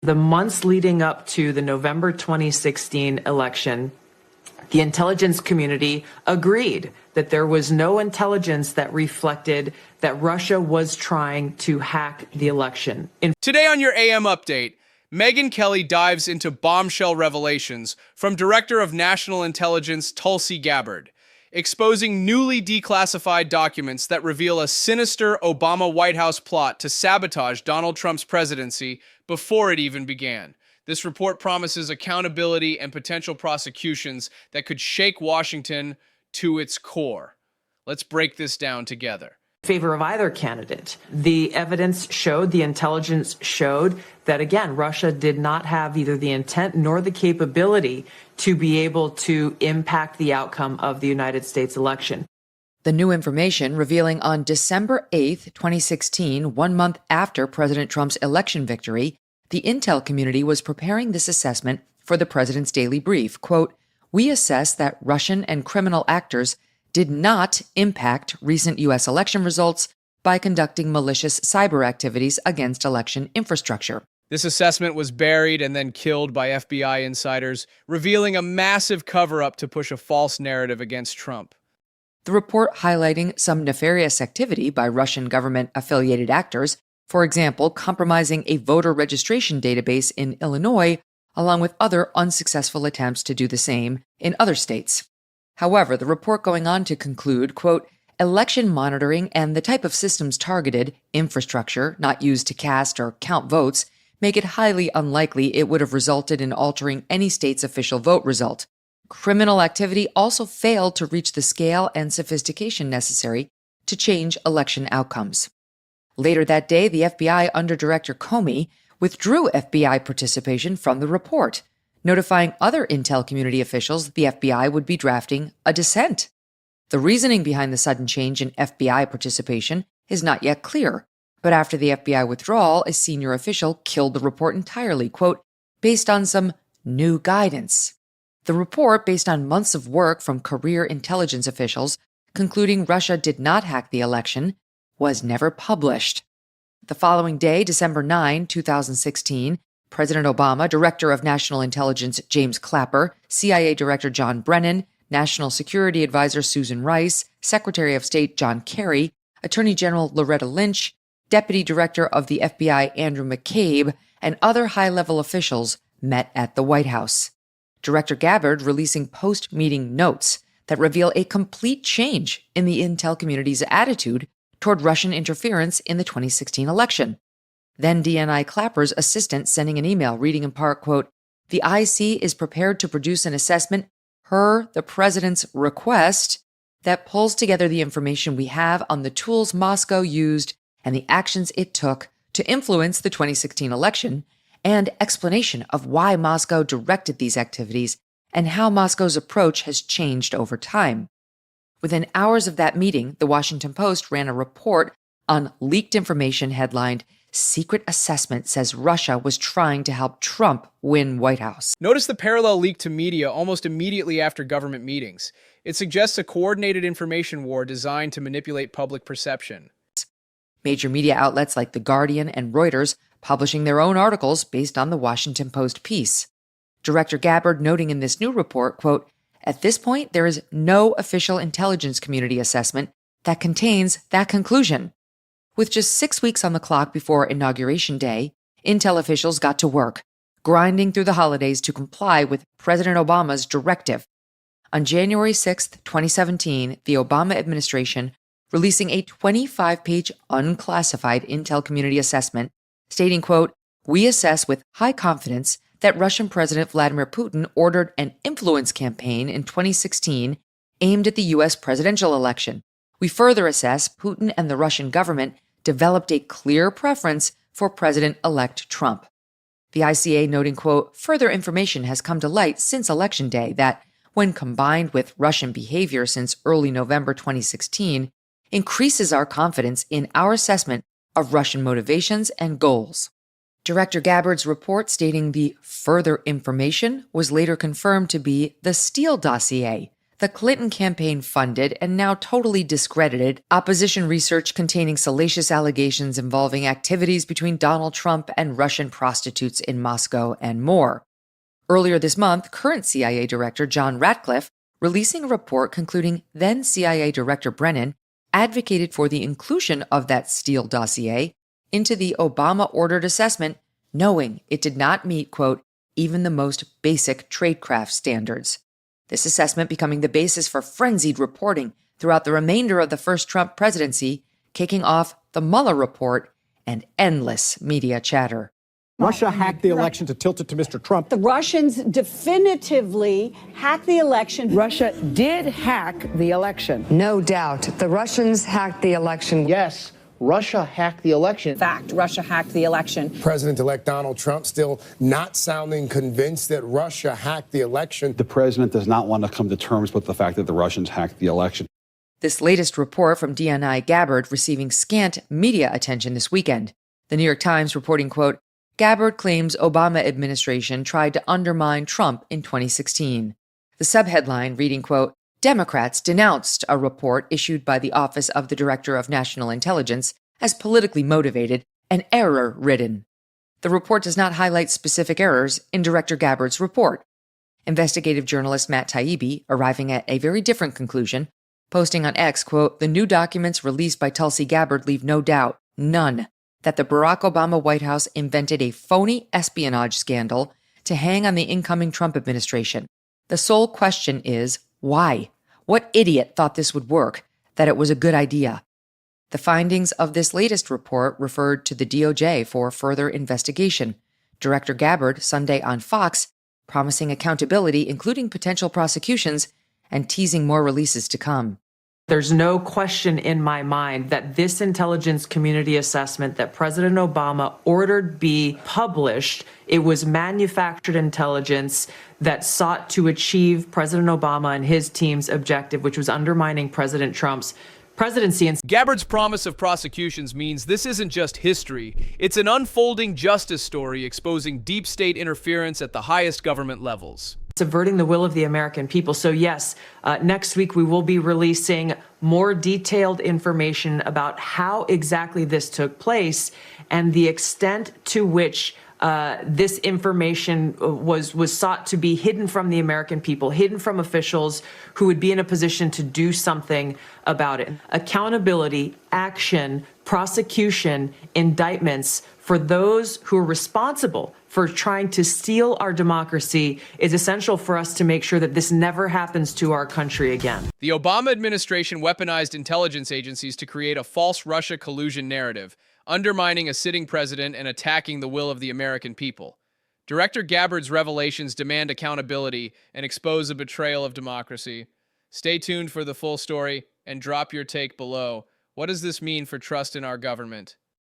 The months leading up to the November 2016 election, the intelligence community agreed that there was no intelligence that reflected that Russia was trying to hack the election. Today on your AM Update, Megyn Kelly dives into bombshell revelations from Director of National Intelligence Tulsi Gabbard, exposing newly declassified documents that reveal a sinister Obama White House plot to sabotage Donald Trump's presidency before it even began. This report promises accountability and potential prosecutions that could shake Washington to its core. Let's break this down together. Favor of either candidate. The evidence showed, the intelligence showed that, again, Russia did not have either the intent nor the capability to be able to impact the outcome of the United States election. The new information revealing on December 8th, 2016, 1 month after President Trump's election victory, the intel community was preparing this assessment for the president's daily brief. Quote, "We assess that Russian and criminal actors did not impact recent U.S. election results by conducting malicious cyber activities against election infrastructure." This assessment was buried and then killed by FBI insiders, revealing a massive cover-up to push a false narrative against Trump. The report highlighting some nefarious activity by Russian government-affiliated actors, for example, compromising a voter registration database in Illinois, along with other unsuccessful attempts to do the same in other states. However, the report going on to conclude, quote, "Election monitoring and the type of systems targeted, infrastructure not used to cast or count votes, make it highly unlikely it would have resulted in altering any state's official vote result. Criminal activity also failed to reach the scale and sophistication necessary to change election outcomes." Later that day, the FBI Under Director Comey withdrew FBI participation from the report, notifying other intel community officials the FBI would be drafting a dissent. The reasoning behind the sudden change in FBI participation is not yet clear, but after the FBI withdrawal, a senior official killed the report entirely, quote, "based on some new guidance." The report, based on months of work from career intelligence officials, concluding Russia did not hack the election, was never published. The following day, December 9, 2016, President Obama, Director of National Intelligence James Clapper, CIA Director John Brennan, National Security Advisor Susan Rice, Secretary of State John Kerry, Attorney General Loretta Lynch, Deputy Director of the FBI Andrew McCabe, and other high-level officials met at the White House. Director Gabbard releasing post-meeting notes that reveal a complete change in the intel community's attitude toward Russian interference in the 2016 election. Then DNI Clapper's assistant sending an email reading in part, quote, "The IC is prepared to produce an assessment per the president's request that pulls together the information we have on the tools Moscow used and the actions it took to influence the 2016 election, and explanation of why Moscow directed these activities and how Moscow's approach has changed over time." Within hours of that meeting, the Washington Post ran a report on leaked information headlined, "Secret Assessment Says Russia Was Trying to Help Trump Win White House." Notice the parallel leak to media almost immediately after government meetings. It suggests a coordinated information war designed to manipulate public perception. Major media outlets like The Guardian and Reuters publishing their own articles based on the Washington Post piece. Director Gabbard noting in this new report, quote, "At this point, there is no official intelligence community assessment that contains that conclusion." With just 6 weeks on the clock before Inauguration Day, intel officials got to work, grinding through the holidays to comply with President Obama's directive. On January 6, 2017, the Obama administration releasing a 25-page unclassified intel community assessment stating, quote, "We assess with high confidence that Russian President Vladimir Putin ordered an influence campaign in 2016 aimed at the U.S. presidential election. We further assess Putin and the Russian government developed a clear preference for President-elect Trump." The ICA noting, quote, "Further information has come to light since Election Day that, when combined with Russian behavior since early November 2016, increases our confidence in our assessment of Russian motivations and goals." Director Gabbard's report stating the further information was later confirmed to be the Steele Dossier, The Clinton campaign funded and now totally discredited opposition research containing salacious allegations involving activities between Donald Trump and Russian prostitutes in Moscow and more. Earlier this month, current CIA Director John Ratcliffe, releasing a report concluding then CIA Director Brennan advocated for the inclusion of that Steele dossier into the Obama-ordered assessment, knowing it did not meet, quote, even the most basic tradecraft standards. This assessment becoming the basis for frenzied reporting throughout the remainder of the first Trump presidency, kicking off the Mueller report and endless media chatter. Russia hacked the election to tilt it to Mr. Trump. The Russians definitively hacked the election. Russia did hack the election. No doubt. The Russians hacked the election. Yes, Russia hacked the election. Fact, Russia hacked the election. President-elect Donald Trump still not sounding convinced that Russia hacked the election. The president does not want to come to terms with the fact that the Russians hacked the election. This latest report from DNI Gabbard receiving scant media attention this weekend. The New York Times reporting, quote, Gabbard claims Obama administration tried to undermine Trump in 2016. The subheadline reading, quote, Democrats denounced a report issued by the Office of the Director of National Intelligence as politically motivated and error-ridden. The report does not highlight specific errors in Director Gabbard's report. Investigative journalist Matt Taibbi arriving at a very different conclusion, posting on X, quote, the new documents released by Tulsi Gabbard leave no doubt, none, that the Barack Obama White House invented a phony espionage scandal to hang on the incoming Trump administration. The sole question is, why? What idiot thought this would work, that it was a good idea? The findings of this latest report referred to the DOJ for further investigation. Director Gabbard, Sunday on Fox, promising accountability, including potential prosecutions, and teasing more releases to come. There's no question in my mind that this intelligence community assessment that President Obama ordered be published, it was manufactured intelligence that sought to achieve President Obama and his team's objective, which was undermining President Trump's presidency. And Gabbard's promise of prosecutions means this isn't just history. It's an unfolding justice story exposing deep state interference at the highest government levels. Subverting the will of the American people. So yes, next week we will be releasing more detailed information about how exactly this took place and the extent to which this information was sought to be hidden from the American people, hidden from officials who would be in a position to do something about it. Accountability, action, prosecution, indictments for those who are responsible for trying to steal our democracy is essential for us to make sure that this never happens to our country again. The Obama administration weaponized intelligence agencies to create a false Russia collusion narrative, undermining a sitting president and attacking the will of the American people. Director Gabbard's revelations demand accountability and expose a betrayal of democracy. Stay tuned for the full story and drop your take below. What does this mean for trust in our government?